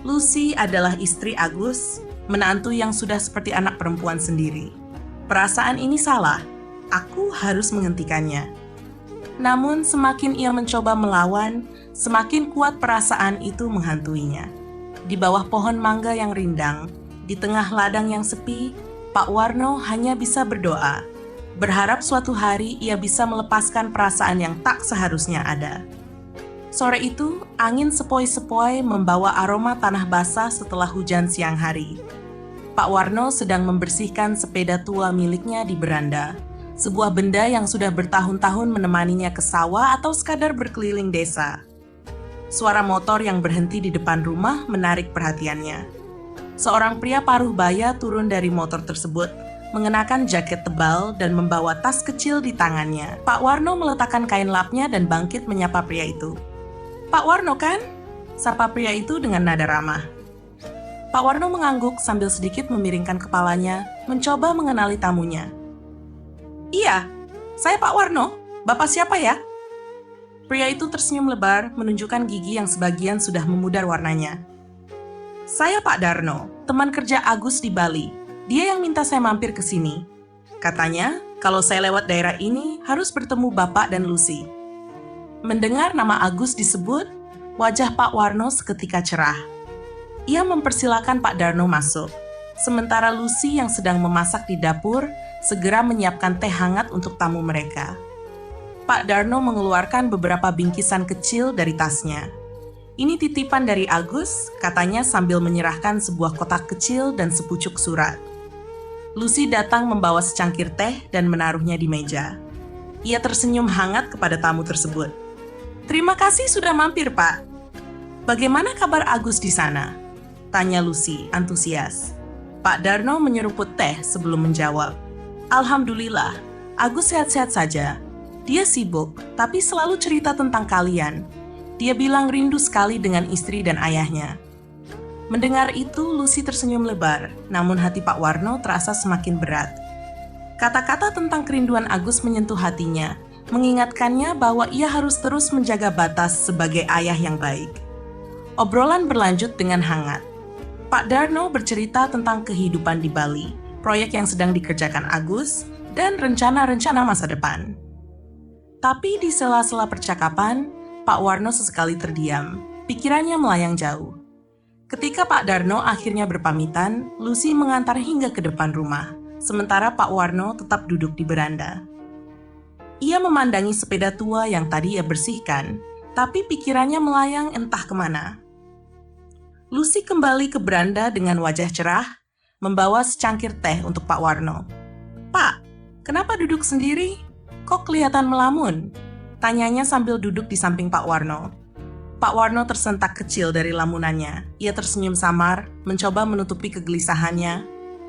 Lucy adalah istri Agus, menantu yang sudah seperti anak perempuan sendiri. Perasaan ini salah, aku harus menghentikannya. Namun semakin ia mencoba melawan, semakin kuat perasaan itu menghantuinya. Di bawah pohon mangga yang rindang, di tengah ladang yang sepi, Pak Warno hanya bisa berdoa, berharap suatu hari ia bisa melepaskan perasaan yang tak seharusnya ada. Sore itu, angin sepoi-sepoi membawa aroma tanah basah setelah hujan siang hari. Pak Warno sedang membersihkan sepeda tua miliknya di beranda. Sebuah benda yang sudah bertahun-tahun menemaninya ke sawah atau sekadar berkeliling desa. Suara motor yang berhenti di depan rumah menarik perhatiannya. Seorang pria paruh baya turun dari motor tersebut, mengenakan jaket tebal dan membawa tas kecil di tangannya. Pak Warno meletakkan kain lapnya dan bangkit menyapa pria itu. "Pak Warno kan?" sapa pria itu dengan nada ramah. Pak Warno mengangguk sambil sedikit memiringkan kepalanya, mencoba mengenali tamunya. "Iya, saya Pak Warno. Bapak siapa ya?" Pria itu tersenyum lebar, menunjukkan gigi yang sebagian sudah memudar warnanya. "Saya Pak Darno, teman kerja Agus di Bali. Dia yang minta saya mampir ke sini. Katanya, kalau saya lewat daerah ini, harus bertemu Bapak dan Lucy." Mendengar nama Agus disebut, wajah Pak Warno seketika cerah. Ia mempersilakan Pak Darno masuk. Sementara Lucy yang sedang memasak di dapur, segera menyiapkan teh hangat untuk tamu mereka. Pak Darno mengeluarkan beberapa bingkisan kecil dari tasnya. "Ini titipan dari Agus," katanya sambil menyerahkan sebuah kotak kecil dan sepucuk surat. Lucy datang membawa secangkir teh dan menaruhnya di meja. Ia tersenyum hangat kepada tamu tersebut. "Terima kasih sudah mampir, Pak. Bagaimana kabar Agus di sana?" tanya Lucy, antusias. Pak Darno menyeruput teh sebelum menjawab. "Alhamdulillah, Agus sehat-sehat saja. Dia sibuk, tapi selalu cerita tentang kalian. Dia bilang rindu sekali dengan istri dan ayahnya." Mendengar itu, Lucy tersenyum lebar, namun hati Pak Warno terasa semakin berat. Kata-kata tentang kerinduan Agus menyentuh hatinya, mengingatkannya bahwa ia harus terus menjaga batas sebagai ayah yang baik. Obrolan berlanjut dengan hangat. Pak Darno bercerita tentang kehidupan di Bali, proyek yang sedang dikerjakan Agus, dan rencana-rencana masa depan. Tapi di sela-sela percakapan, Pak Warno sesekali terdiam, pikirannya melayang jauh. Ketika Pak Darno akhirnya berpamitan, Lucy mengantar hingga ke depan rumah, sementara Pak Warno tetap duduk di beranda. Ia memandangi sepeda tua yang tadi ia bersihkan, tapi pikirannya melayang entah kemana. Lucy kembali ke beranda dengan wajah cerah, membawa secangkir teh untuk Pak Warno. "Pak, kenapa duduk sendiri? Kok kelihatan melamun?" tanyanya sambil duduk di samping Pak Warno. Pak Warno tersentak kecil dari lamunannya. Ia tersenyum samar, mencoba menutupi kegelisahannya.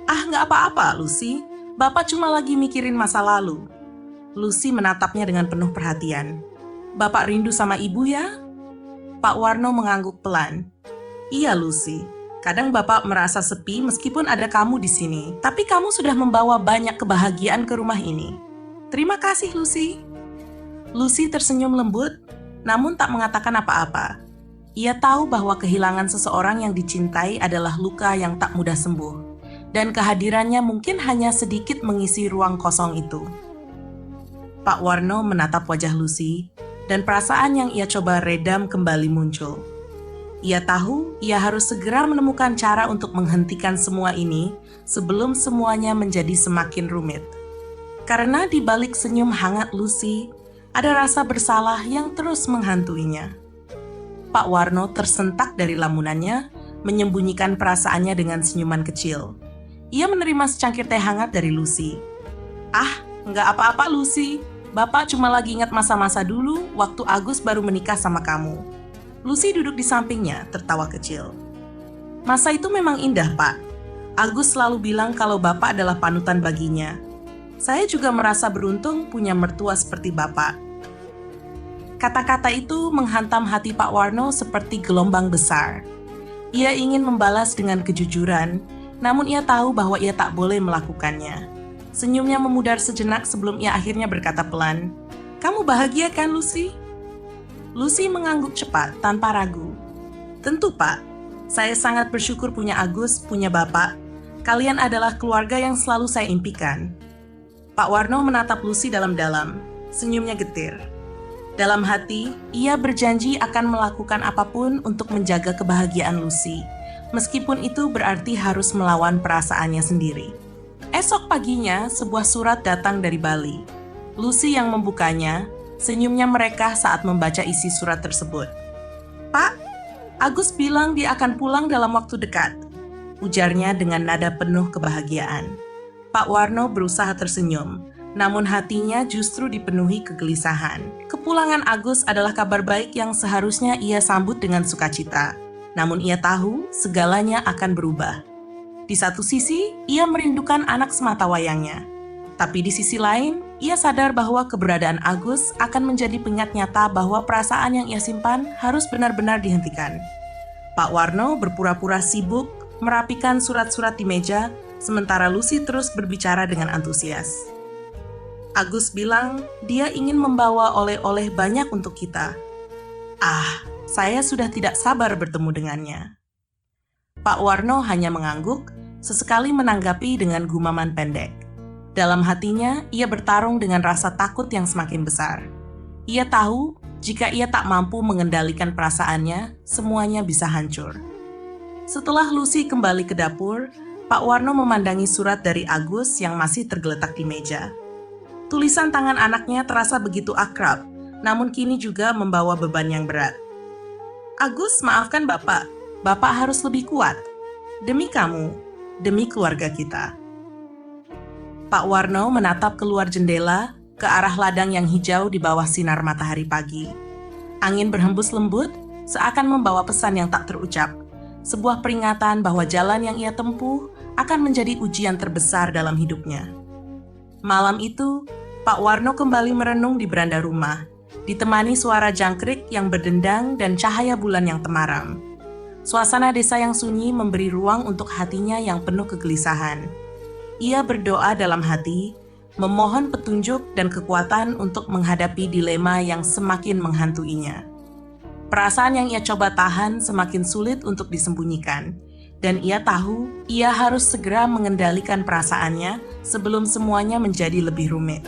"Ah, nggak apa-apa, Lucy. Bapak cuma lagi mikirin masa lalu." Lucy menatapnya dengan penuh perhatian. "Bapak rindu sama ibu ya?" Pak Warno mengangguk pelan. "Iya, Lucy. Kadang Bapak merasa sepi meskipun ada kamu di sini. Tapi kamu sudah membawa banyak kebahagiaan ke rumah ini. Terima kasih, Lucy." Lucy tersenyum lembut, namun tak mengatakan apa-apa. Ia tahu bahwa kehilangan seseorang yang dicintai adalah luka yang tak mudah sembuh, dan kehadirannya mungkin hanya sedikit mengisi ruang kosong itu. Pak Warno menatap wajah Lucy, dan perasaan yang ia coba redam kembali muncul. Ia tahu ia harus segera menemukan cara untuk menghentikan semua ini sebelum semuanya menjadi semakin rumit. Karena di balik senyum hangat Lucy, ada rasa bersalah yang terus menghantuinya. Pak Warno tersentak dari lamunannya, menyembunyikan perasaannya dengan senyuman kecil. Ia menerima secangkir teh hangat dari Lucy. "Ah, nggak apa-apa, Lucy. Bapak cuma lagi ingat masa-masa dulu waktu Agus baru menikah sama kamu." Lucy duduk di sampingnya, tertawa kecil. "Masa itu memang indah, Pak. Agus selalu bilang kalau Bapak adalah panutan baginya. Saya juga merasa beruntung punya mertua seperti Bapak." Kata-kata itu menghantam hati Pak Warno seperti gelombang besar. Ia ingin membalas dengan kejujuran, namun ia tahu bahwa ia tak boleh melakukannya. Senyumnya memudar sejenak sebelum ia akhirnya berkata pelan, "Kamu bahagia kan, Lucy?" Lucy mengangguk cepat tanpa ragu. "Tentu, Pak. Saya sangat bersyukur punya Agus, punya Bapak. Kalian adalah keluarga yang selalu saya impikan." Pak Warno menatap Lucy dalam-dalam. Senyumnya getir. Dalam hati, ia berjanji akan melakukan apapun untuk menjaga kebahagiaan Lucy, meskipun itu berarti harus melawan perasaannya sendiri. Esok paginya, sebuah surat datang dari Bali. Lucy yang membukanya, senyumnya merekah saat membaca isi surat tersebut. "Pak, Agus bilang dia akan pulang dalam waktu dekat," ujarnya dengan nada penuh kebahagiaan. Pak Warno berusaha tersenyum, namun hatinya justru dipenuhi kegelisahan. Kepulangan Agus adalah kabar baik yang seharusnya ia sambut dengan sukacita. Namun ia tahu segalanya akan berubah. Di satu sisi, ia merindukan anak sematawayangnya. Tapi di sisi lain, ia sadar bahwa keberadaan Agus akan menjadi pengingat nyata bahwa perasaan yang ia simpan harus benar-benar dihentikan. Pak Warno berpura-pura sibuk merapikan surat-surat di meja, sementara Lucy terus berbicara dengan antusias. Agus bilang dia ingin membawa oleh-oleh banyak untuk kita. Saya sudah tidak sabar bertemu dengannya. Pak Warno hanya mengangguk, sesekali menanggapi dengan gumaman pendek. Dalam hatinya, ia bertarung dengan rasa takut yang semakin besar. Ia tahu, jika ia tak mampu mengendalikan perasaannya, semuanya bisa hancur. Setelah Lucy kembali ke dapur, Pak Warno memandangi surat dari Agus yang masih tergeletak di meja. Tulisan tangan anaknya terasa begitu akrab, namun kini juga membawa beban yang berat. "Agus, maafkan Bapak. Bapak harus lebih kuat. Demi kamu, demi keluarga kita." Pak Warno menatap keluar jendela ke arah ladang yang hijau di bawah sinar matahari pagi. Angin berhembus lembut, seakan membawa pesan yang tak terucap. Sebuah peringatan bahwa jalan yang ia tempuh akan menjadi ujian terbesar dalam hidupnya. Malam itu, Pak Warno kembali merenung di beranda rumah, ditemani suara jangkrik yang berdendang dan cahaya bulan yang temaram. Suasana desa yang sunyi memberi ruang untuk hatinya yang penuh kegelisahan. Ia berdoa dalam hati, memohon petunjuk dan kekuatan untuk menghadapi dilema yang semakin menghantuinya. Perasaan yang ia coba tahan semakin sulit untuk disembunyikan, dan ia tahu ia harus segera mengendalikan perasaannya sebelum semuanya menjadi lebih rumit.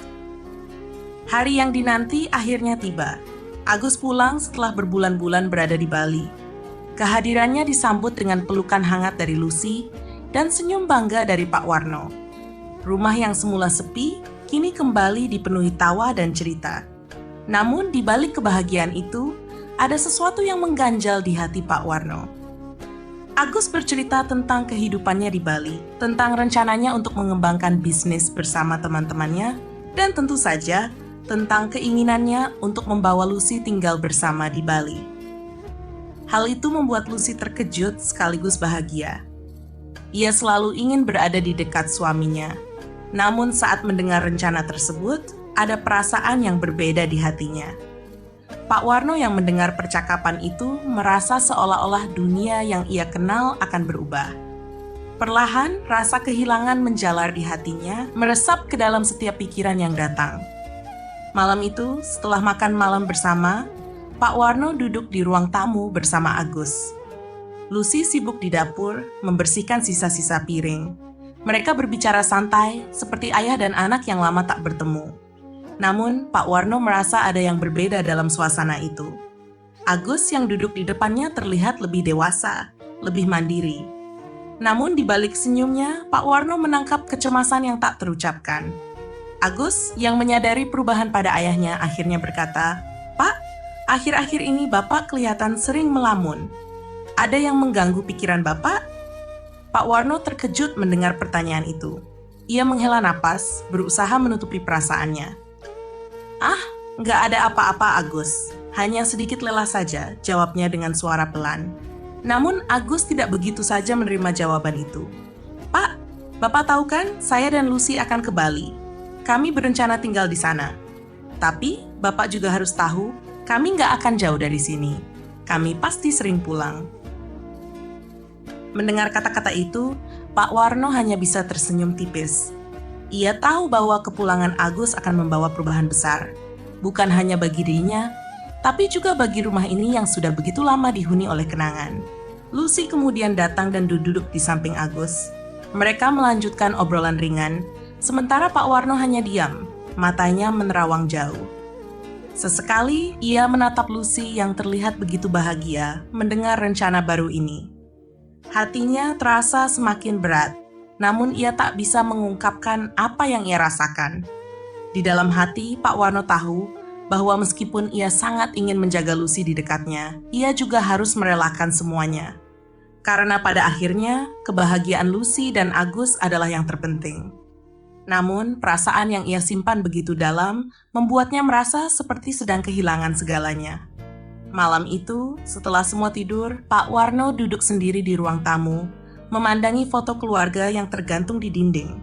Hari yang dinanti akhirnya tiba. Agus pulang setelah berbulan-bulan berada di Bali. Kehadirannya disambut dengan pelukan hangat dari Lucy dan senyum bangga dari Pak Warno. Rumah yang semula sepi, kini kembali dipenuhi tawa dan cerita. Namun di balik kebahagiaan itu, ada sesuatu yang mengganjal di hati Pak Warno. Agus bercerita tentang kehidupannya di Bali, tentang rencananya untuk mengembangkan bisnis bersama teman-temannya, dan tentu saja tentang keinginannya untuk membawa Lucy tinggal bersama di Bali. Hal itu membuat Lucy terkejut sekaligus bahagia. Ia selalu ingin berada di dekat suaminya, namun saat mendengar rencana tersebut, ada perasaan yang berbeda di hatinya. Pak Warno yang mendengar percakapan itu merasa seolah-olah dunia yang ia kenal akan berubah. Perlahan, rasa kehilangan menjalar di hatinya, meresap ke dalam setiap pikiran yang datang. Malam itu, setelah makan malam bersama, Pak Warno duduk di ruang tamu bersama Agus. Lucy sibuk di dapur, membersihkan sisa-sisa piring. Mereka berbicara santai, seperti ayah dan anak yang lama tak bertemu. Namun, Pak Warno merasa ada yang berbeda dalam suasana itu. Agus yang duduk di depannya terlihat lebih dewasa, lebih mandiri. Namun, di balik senyumnya, Pak Warno menangkap kecemasan yang tak terucapkan. Agus yang menyadari perubahan pada ayahnya akhirnya berkata, "Pak, akhir-akhir ini Bapak kelihatan sering melamun. Ada yang mengganggu pikiran Bapak?" Pak Warno terkejut mendengar pertanyaan itu. Ia menghela napas, berusaha menutupi perasaannya. Nggak ada apa-apa Agus. Hanya sedikit lelah saja, jawabnya dengan suara pelan. Namun Agus tidak begitu saja menerima jawaban itu. "Pak, Bapak tahu kan saya dan Lucy akan ke Bali. Kami berencana tinggal di sana. Tapi Bapak juga harus tahu, Kami nggak akan jauh dari sini. Kami pasti sering pulang." Mendengar kata-kata itu, Pak Warno hanya bisa tersenyum tipis. Ia tahu bahwa kepulangan Agus akan membawa perubahan besar, bukan hanya bagi dirinya, tapi juga bagi rumah ini yang sudah begitu lama dihuni oleh kenangan. Lucy kemudian datang dan duduk di samping Agus. Mereka melanjutkan obrolan ringan, sementara Pak Warno hanya diam, matanya menerawang jauh. Sesekali, ia menatap Lucy yang terlihat begitu bahagia mendengar rencana baru ini. Hatinya terasa semakin berat, namun ia tak bisa mengungkapkan apa yang ia rasakan. Di dalam hati, Pak Warno tahu bahwa meskipun ia sangat ingin menjaga Lucy di dekatnya, ia juga harus merelakan semuanya. Karena pada akhirnya, kebahagiaan Lucy dan Agus adalah yang terpenting. Namun, perasaan yang ia simpan begitu dalam membuatnya merasa seperti sedang kehilangan segalanya. Malam itu, setelah semua tidur, Pak Warno duduk sendiri di ruang tamu, memandangi foto keluarga yang tergantung di dinding.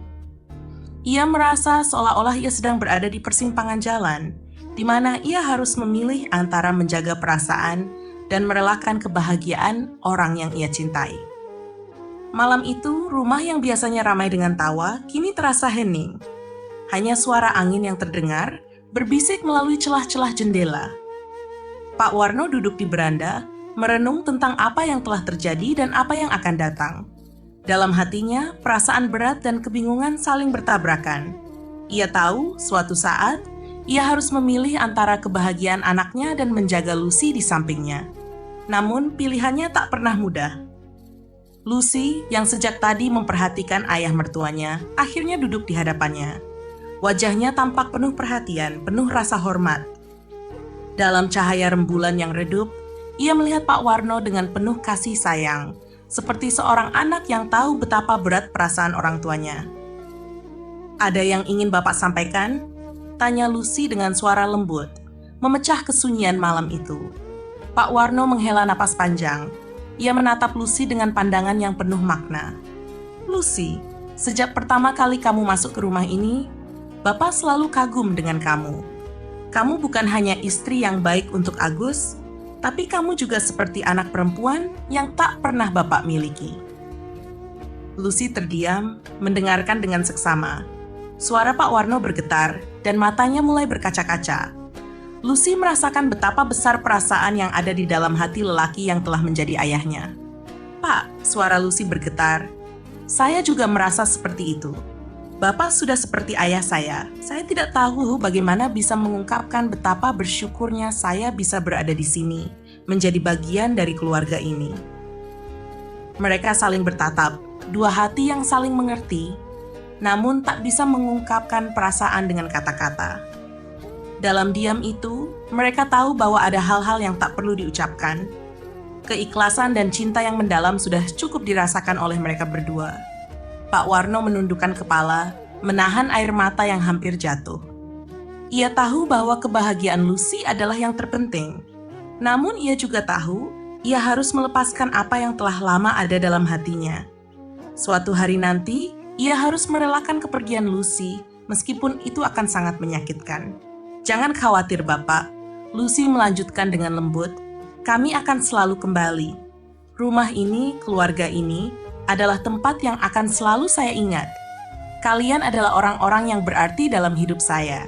Ia merasa seolah-olah ia sedang berada di persimpangan jalan, di mana ia harus memilih antara menjaga perasaan dan merelakan kebahagiaan orang yang ia cintai. Malam itu, rumah yang biasanya ramai dengan tawa, kini terasa hening. Hanya suara angin yang terdengar, berbisik melalui celah-celah jendela. Pak Warno duduk di beranda, merenung tentang apa yang telah terjadi dan apa yang akan datang. Dalam hatinya, perasaan berat dan kebingungan saling bertabrakan. Ia tahu, suatu saat, ia harus memilih antara kebahagiaan anaknya dan menjaga Lucy di sampingnya. Namun, pilihannya tak pernah mudah. Lucy, yang sejak tadi memperhatikan ayah mertuanya, akhirnya duduk di hadapannya. Wajahnya tampak penuh perhatian, penuh rasa hormat. Dalam cahaya rembulan yang redup, ia melihat Pak Warno dengan penuh kasih sayang, seperti seorang anak yang tahu betapa berat perasaan orang tuanya. "Ada yang ingin Bapak sampaikan?" tanya Lucy dengan suara lembut, memecah kesunyian malam itu. Pak Warno menghela napas panjang. Ia menatap Lucy dengan pandangan yang penuh makna. "Lucy, sejak pertama kali kamu masuk ke rumah ini, Bapak selalu kagum dengan kamu. Kamu bukan hanya istri yang baik untuk Agus, tapi kamu juga seperti anak perempuan yang tak pernah Bapak miliki." Lucy terdiam, mendengarkan dengan seksama. Suara Pak Warno bergetar, dan matanya mulai berkaca-kaca. Lucy merasakan betapa besar perasaan yang ada di dalam hati lelaki yang telah menjadi ayahnya. "Pak," suara Lucy bergetar, "saya juga merasa seperti itu. Bapak sudah seperti ayah saya. Saya tidak tahu bagaimana bisa mengungkapkan betapa bersyukurnya saya bisa berada di sini, menjadi bagian dari keluarga ini." Mereka saling bertatap, dua hati yang saling mengerti, namun tak bisa mengungkapkan perasaan dengan kata-kata. Dalam diam itu, mereka tahu bahwa ada hal-hal yang tak perlu diucapkan. Keikhlasan dan cinta yang mendalam sudah cukup dirasakan oleh mereka berdua. Pak Warno menundukkan kepala, menahan air mata yang hampir jatuh. Ia tahu bahwa kebahagiaan Lucy adalah yang terpenting. Namun ia juga tahu, ia harus melepaskan apa yang telah lama ada dalam hatinya. Suatu hari nanti, ia harus merelakan kepergian Lucy, meskipun itu akan sangat menyakitkan. "Jangan khawatir, Bapak," Lucy melanjutkan dengan lembut. "Kami akan selalu kembali. Rumah ini, keluarga ini, adalah tempat yang akan selalu saya ingat. Kalian adalah orang-orang yang berarti dalam hidup saya."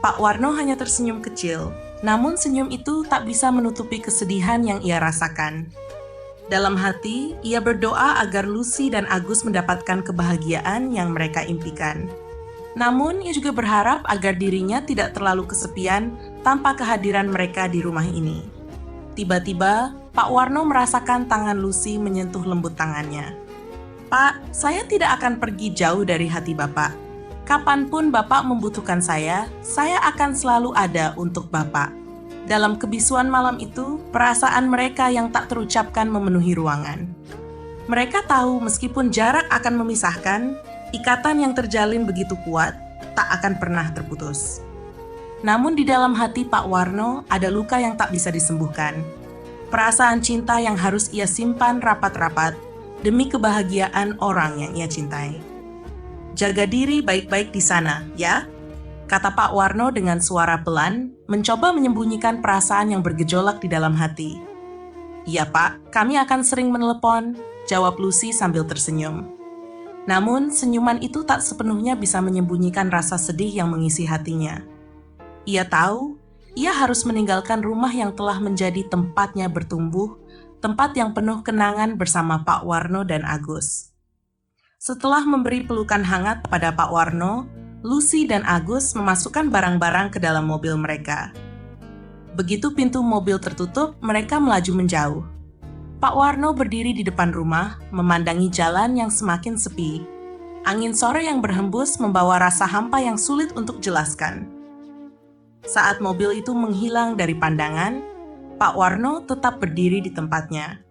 Pak Warno hanya tersenyum kecil, namun senyum itu tak bisa menutupi kesedihan yang ia rasakan. Dalam hati, ia berdoa agar Lucy dan Agus mendapatkan kebahagiaan yang mereka impikan. Namun, ia juga berharap agar dirinya tidak terlalu kesepian tanpa kehadiran mereka di rumah ini. Tiba-tiba, Pak Warno merasakan tangan Lucy menyentuh lembut tangannya. "Pak, saya tidak akan pergi jauh dari hati Bapak. Kapanpun Bapak membutuhkan saya akan selalu ada untuk Bapak." Dalam kebisuan malam itu, perasaan mereka yang tak terucapkan memenuhi ruangan. Mereka tahu meskipun jarak akan memisahkan, ikatan yang terjalin begitu kuat, tak akan pernah terputus. Namun di dalam hati Pak Warno ada luka yang tak bisa disembuhkan. Perasaan cinta yang harus ia simpan rapat-rapat demi kebahagiaan orang yang ia cintai. "Jaga diri baik-baik di sana, ya?" kata Pak Warno dengan suara pelan, mencoba menyembunyikan perasaan yang bergejolak di dalam hati. "Iya Pak, kami akan sering menelepon," jawab Lucy sambil tersenyum. Namun, senyuman itu tak sepenuhnya bisa menyembunyikan rasa sedih yang mengisi hatinya. Ia tahu, ia harus meninggalkan rumah yang telah menjadi tempatnya bertumbuh, tempat yang penuh kenangan bersama Pak Warno dan Agus. Setelah memberi pelukan hangat pada Pak Warno, Lucy dan Agus memasukkan barang-barang ke dalam mobil mereka. Begitu pintu mobil tertutup, mereka melaju menjauh. Pak Warno berdiri di depan rumah, memandangi jalan yang semakin sepi. Angin sore yang berhembus membawa rasa hampa yang sulit untuk jelaskan. Saat mobil itu menghilang dari pandangan, Pak Warno tetap berdiri di tempatnya.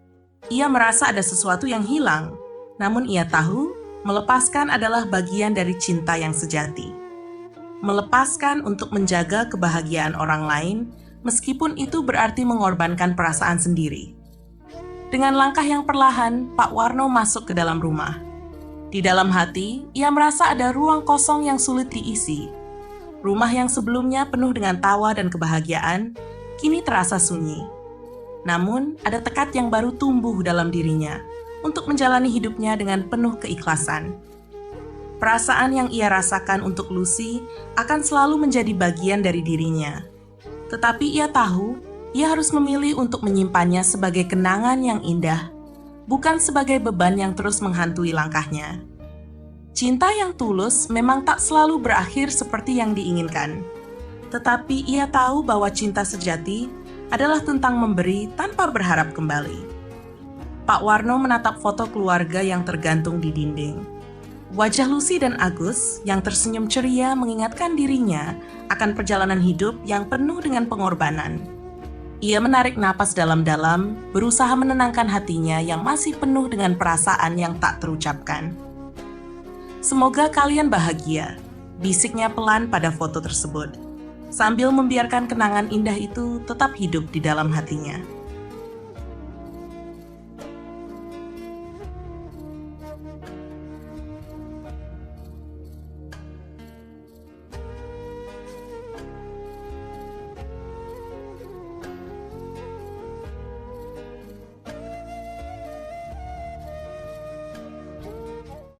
Ia merasa ada sesuatu yang hilang, namun ia tahu melepaskan adalah bagian dari cinta yang sejati. Melepaskan untuk menjaga kebahagiaan orang lain, meskipun itu berarti mengorbankan perasaan sendiri. Dengan langkah yang perlahan, Pak Warno masuk ke dalam rumah. Di dalam hati, ia merasa ada ruang kosong yang sulit diisi. Rumah yang sebelumnya penuh dengan tawa dan kebahagiaan, kini terasa sunyi. Namun, ada tekad yang baru tumbuh dalam dirinya untuk menjalani hidupnya dengan penuh keikhlasan. Perasaan yang ia rasakan untuk Lucy akan selalu menjadi bagian dari dirinya. Tetapi ia tahu, ia harus memilih untuk menyimpannya sebagai kenangan yang indah, bukan sebagai beban yang terus menghantui langkahnya. Cinta yang tulus memang tak selalu berakhir seperti yang diinginkan. Tetapi ia tahu bahwa cinta sejati adalah tentang memberi tanpa berharap kembali. Pak Warno menatap foto keluarga yang tergantung di dinding. Wajah Lucy dan Agus yang tersenyum ceria mengingatkan dirinya akan perjalanan hidup yang penuh dengan pengorbanan. Ia menarik napas dalam-dalam, berusaha menenangkan hatinya yang masih penuh dengan perasaan yang tak terucapkan. "Semoga kalian bahagia," bisiknya pelan pada foto tersebut, sambil membiarkan kenangan indah itu tetap hidup di dalam hatinya.